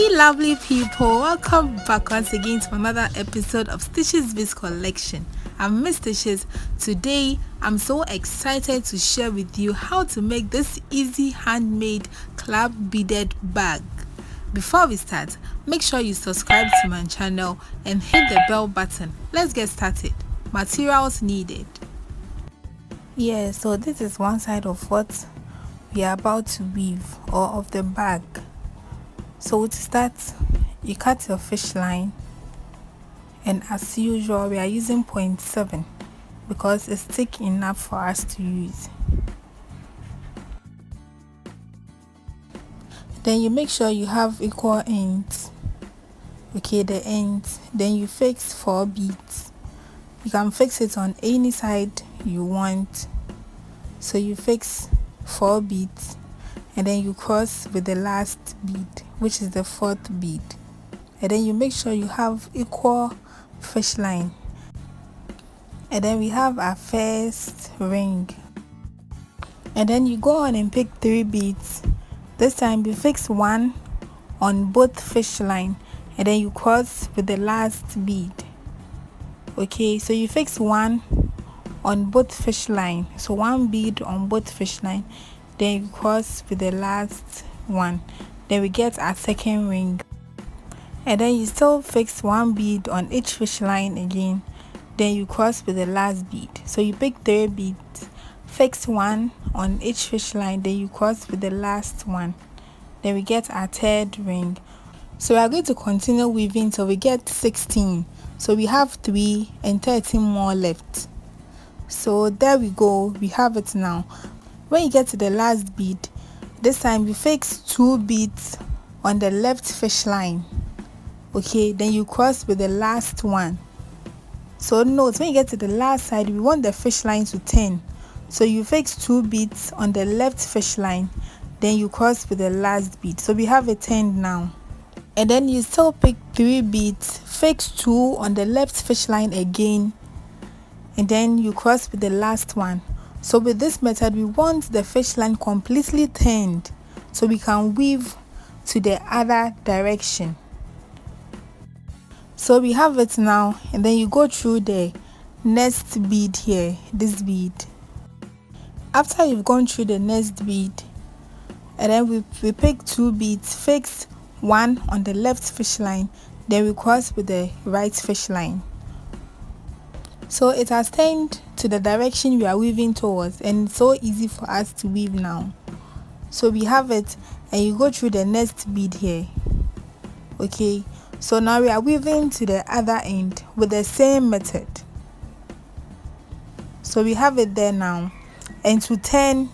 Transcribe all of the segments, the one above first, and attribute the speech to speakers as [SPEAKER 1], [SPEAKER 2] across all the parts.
[SPEAKER 1] Hey lovely people, welcome back once again to another episode of Stitches Biz Collection. I'm Miss Stitches. Today I'm so excited to share with you how to make this easy handmade club beaded bag. Before we start, make sure you subscribe to my channel and hit the bell button. Let's get started. Materials needed. So this is one side of what we are about to weave, or of the bag. So to start, you cut your fish line, and as usual we are using 0.7 because it's thick enough for us to use. Then you make sure you have equal ends. The ends. Then you fix 4 beads. You can fix it on any side you want. So you fix 4 beads and then you cross with the last bead, which is the 4th bead. And then you make sure you have equal fish line. And then we have our first ring. And then you go on and pick 3 beads. This time you fix 1 on both fish line and then you cross with the last bead. So you fix 1 on both fish line, so 1 bead on both fish line, then you cross with the last one. Then we get our second ring, and then you still fix 1 bead on each fish line again, then you cross with the last bead. So you pick 3 beads, fix 1 on each fish line, then you cross with the last one. Then we get our 3rd ring. So we are going to continue weaving till we get 16. So we have 3 and 13 more left. So there we go, we have it now. When you get to the last bead, this time you fix 2 beads on the left fish line. Then you cross with the last one. So note, when you get to the last side, we want the fish line to turn. So you fix 2 beads on the left fish line, then you cross with the last bead. So we have it turned now. And then you still pick 3 beads, fix 2 on the left fish line again, and then you cross with the last one. So with this method, we want the fish line completely turned so we can weave to the other direction. So we have it now, and then you go through the next bead here, this bead. After you've gone through the next bead, and then we pick 2 beads, fix 1 on the left fish line, then we cross with the right fish line. So it has turned to the direction we are weaving towards, and it's so easy for us to weave now. So we have it, and you go through the next bead here. So now we are weaving to the other end with the same method. So we have it there now, and to turn,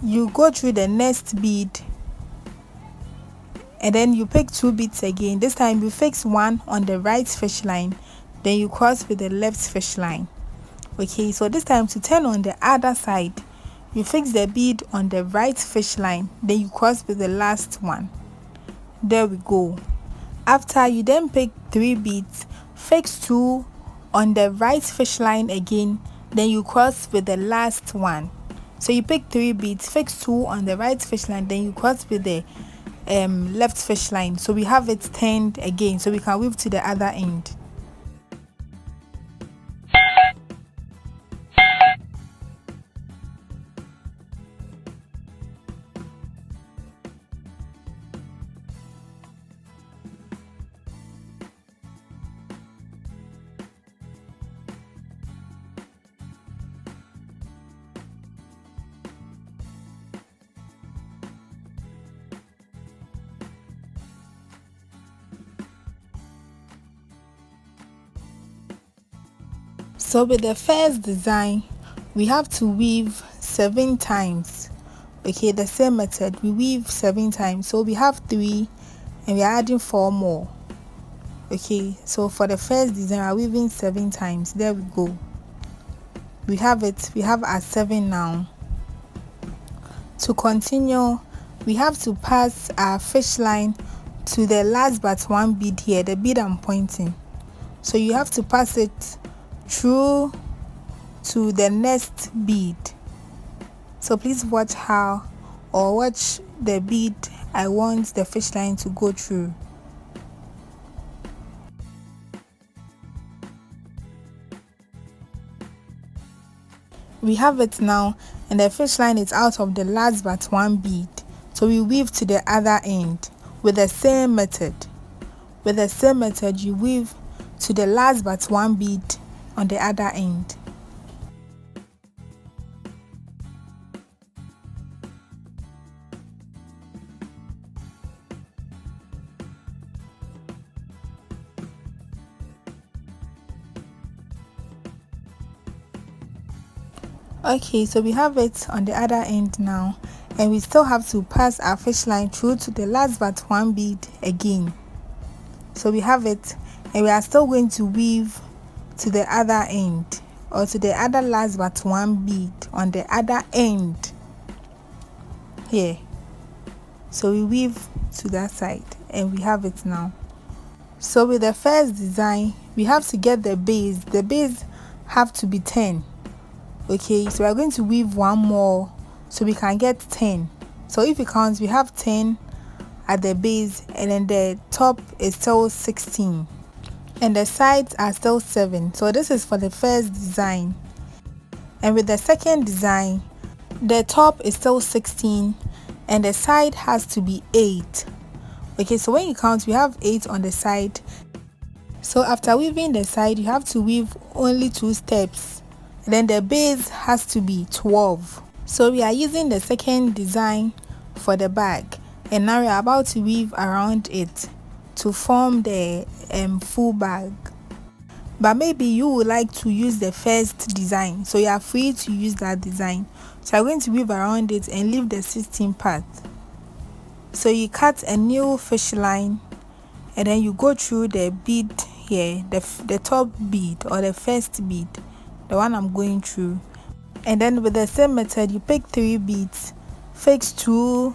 [SPEAKER 1] you go through the next bead, and then you pick 2 beads again. This time you fix 1 on the right fish line, then you cross with the left fish line. So this time to turn on the other side, you fix the bead on the right fish line, then you cross with the last one. There we go. After, you then pick 3 beads, fix 2 on the right fish line again, then you cross with the last one. So you pick 3 beads, fix 2 on the right fish line, then you cross with the left fish line. So we have it turned again so we can weave to the other end. So with the first design, we have to weave 7 times. The same method, we weave 7 times. So we have 3 and we are adding 4 more. So for the first design, we are weaving 7 times. There we go. We have it. We have our 7 now. To continue, we have to pass our fish line to the last but 1 bead here, the bead I'm pointing. So you have to pass it through to the next bead. So please watch how or watch the bead I want the fish line to go through. We have it now, and the fish line is out of the last but one bead. So we weave to the other end with the same method. With the same method, you weave to the last but one bead on the other end. Okay, so we have it on the other end now, and we still have to pass our fish line through to the last but one bead again. So we have it, and we are still going to weave to the other end, or to the other last but one bead on the other end here. So we weave to that side, and we have it now. So with the first design, we have to get the base. The base have to be 10. Okay, so we are going to weave one more so we can get 10. So if you count, we have 10 at the base, and then the top is still 16, and the sides are still 7. So this is for the first design. And with the second design, the top is still 16 and the side has to be 8. Okay, so when you count, we have 8 on the side. So after weaving the side, you have to weave only 2 steps. Then the base has to be 12. So we are using the second design for the bag, and now we are about to weave around it to form the full bag. But maybe you would like to use the first design, so you are free to use that design. So I'm going to weave around it and leave the 16 part. So you cut a new fish line, and then you go through the bead here, the top bead or the first bead, the one I'm going through. And then with the same method, you pick 3 beads, fix 2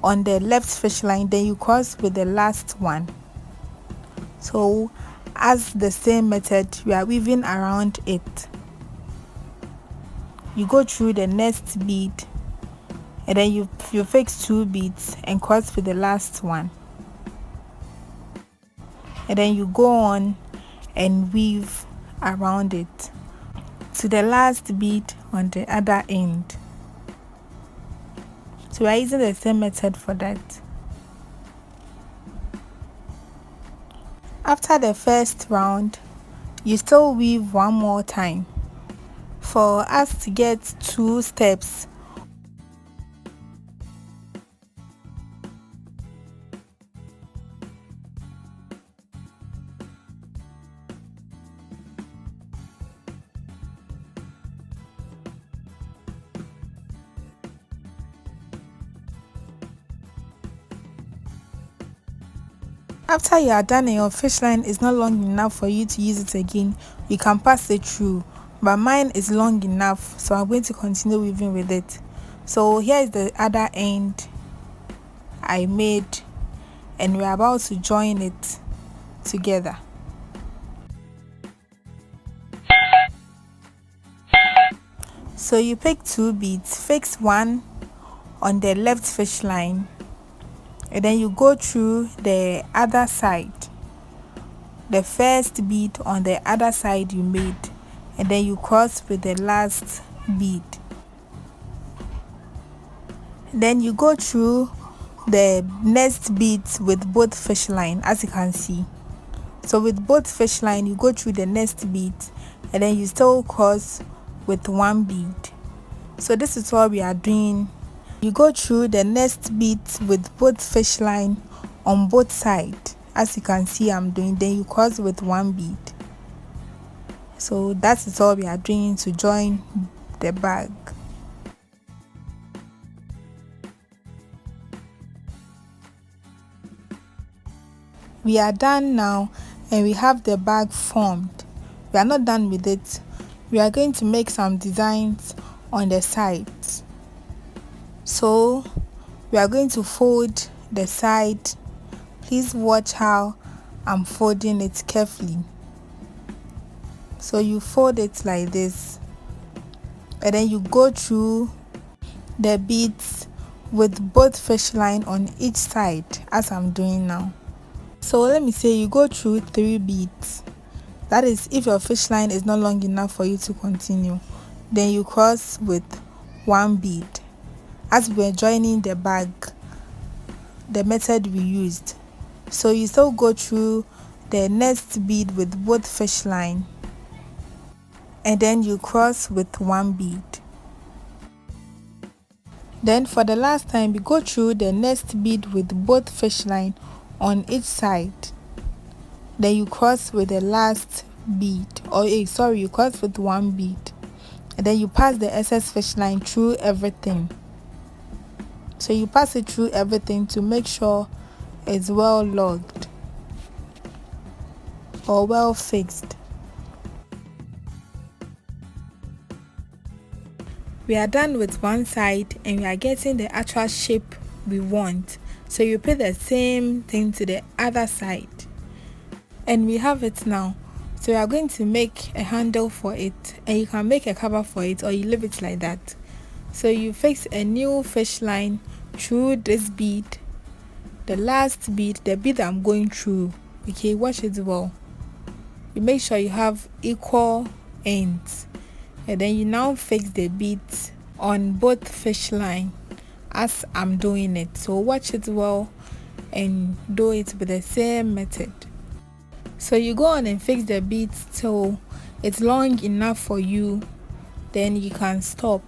[SPEAKER 1] on the left fish line, then you cross with the last one. So as the same method, we are weaving around it. You go through the next bead, and then you fix 2 beads and cross with the last one. And then you go on and weave around it to the last bead on the other end. So we are using the same method for that. After the first round, you still weave one more time for us to get 2 steps. After you are done and your fish line is not long enough for you to use it again, you can pass it through. But mine is long enough, so I'm going to continue weaving with it. So here is the other end I made, and we're about to join it together. So you pick 2 beads, fix 1 on the left fish line, and then you go through the other side, the first bead on the other side you made, and then you cross with the last bead. Then you go through the next beads with both fish line, as you can see. So with both fish line, you go through the next bead, and then you still cross with 1 bead. So this is what we are doing. You go through the next beads with both fish line on both sides, as you can see I'm doing. Then you cross with 1 bead. So that is all we are doing to join the bag. We are done now, and we have the bag formed. We are not done with it. We are going to make some designs on the sides. So we are going to fold the side. Please watch how I'm folding it carefully. So you fold it like this, and then you go through the beads with both fish line on each side as I'm doing now. So let me say you go through 3 beads. That is if your fish line is not long enough for you to continue. Then you cross with 1 bead. As we're joining the bag, the method we used. So you still go through the next bead with both fish line, and then you cross with 1 bead. Then for the last time, you go through the next bead with both fish line on each side. Then you cross with the last bead, you cross with 1 bead, and then you pass the excess fish line through everything. So you pass it through everything to make sure it's well logged or well fixed. We are done with one side and we are getting the actual shape we want. So you repeat the same thing to the other side. And we have it now. So we are going to make a handle for it, and you can make a cover for it or you leave it like that. So you fix a new fish line through this bead, the last bead, the bead I'm going through. Okay, watch it well. You make sure you have equal ends, and then you now fix the beads on both fish line as I'm doing it. So watch it well and do it with the same method. So you go on and fix the beads till it's long enough for you, then you can stop.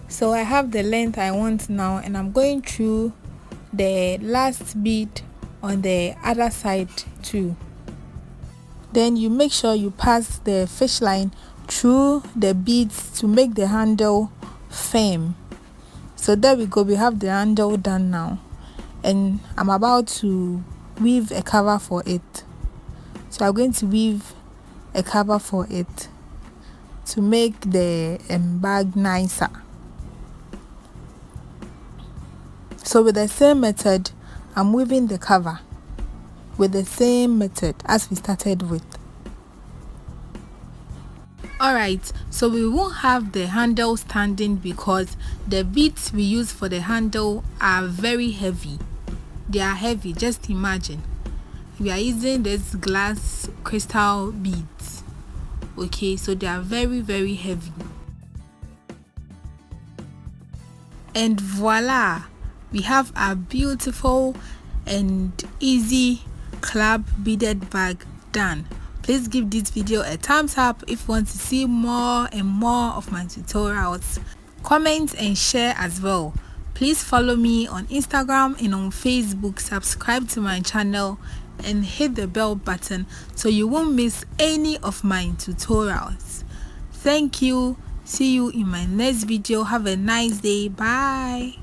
[SPEAKER 1] So I have the length I want now, and I'm going through the last bead on the other side too. Then you make sure you pass the fish line through the beads to make the handle firm. So there we go, we have the handle done now, and I'm about to weave a cover for it. So I'm going to weave a cover for it to make the bag nicer. So with the same method, I'm weaving the cover with the same method as we started with. Alright, so we won't have the handle standing because the beads we use for the handle are very heavy. They are heavy, just imagine. We are using this glass crystal beads. Okay, so they are very, very heavy. And voila! We have a beautiful and easy club beaded bag done. Please give this video a thumbs up if you want to see more and more of my tutorials. Comment and share as well. Please follow me on Instagram and on Facebook. Subscribe to my channel and hit the bell button so you won't miss any of my tutorials. Thank you. See you in my next video. Have a nice day. Bye.